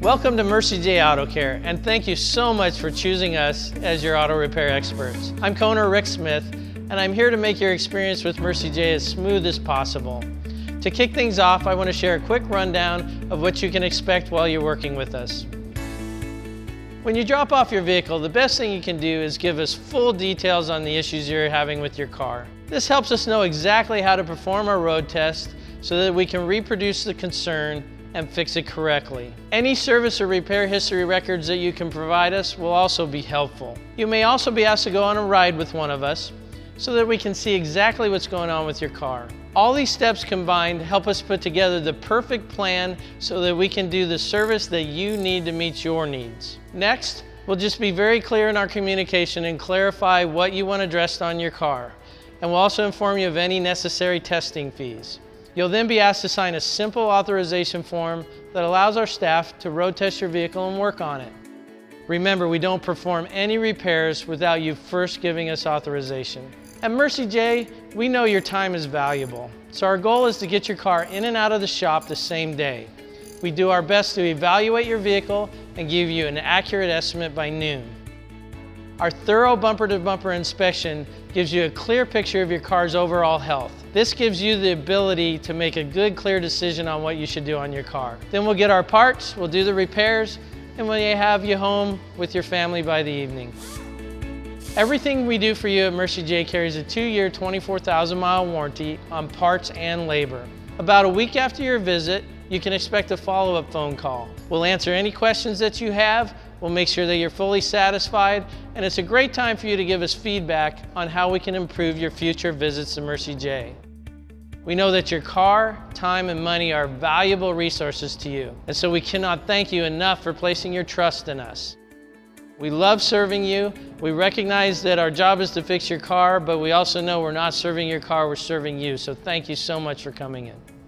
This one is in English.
Welcome to Mercie J Auto Care, and thank you so much for choosing us as your auto repair experts. I'm co-owner Rick Smith, and I'm here to make your experience with Mercie J as smooth as possible. To kick things off, I want to share a quick rundown of what you can expect while you're working with us. When you drop off your vehicle, the best thing you can do is give us full details on the issues you're having with your car. This helps us know exactly how to perform our road test so that we can reproduce the concern and fix it correctly. Any service or repair history records that you can provide us will also be helpful. You may also be asked to go on a ride with one of us so that we can see exactly what's going on with your car. All these steps combined help us put together the perfect plan so that we can do the service that you need to meet your needs. Next, we'll just be very clear in our communication and clarify what you want addressed on your car. And we'll also inform you of any necessary testing fees. You'll then be asked to sign a simple authorization form that allows our staff to road test your vehicle and work on it. Remember, we don't perform any repairs without you first giving us authorization. At Mercie J, we know your time is valuable, so our goal is to get your car in and out of the shop the same day. We do our best to evaluate your vehicle and give you an accurate estimate by noon. Our thorough bumper-to-bumper inspection gives you a clear picture of your car's overall health. This gives you the ability to make a good, clear decision on what you should do on your car. Then we'll get our parts, we'll do the repairs, and we'll have you home with your family by the evening. Everything we do for you at Mercie J carries a 2-year, 24,000-mile warranty on parts and labor. About a week after your visit, you can expect a follow-up phone call. We'll answer any questions that you have. We'll make sure that you're fully satisfied, and it's a great time for you to give us feedback on how we can improve your future visits to Mercie J. We know that your car, time, and money are valuable resources to you, and so we cannot thank you enough for placing your trust in us. We love serving you. We recognize that our job is to fix your car, but we also know we're not serving your car, we're serving you, so thank you so much for coming in.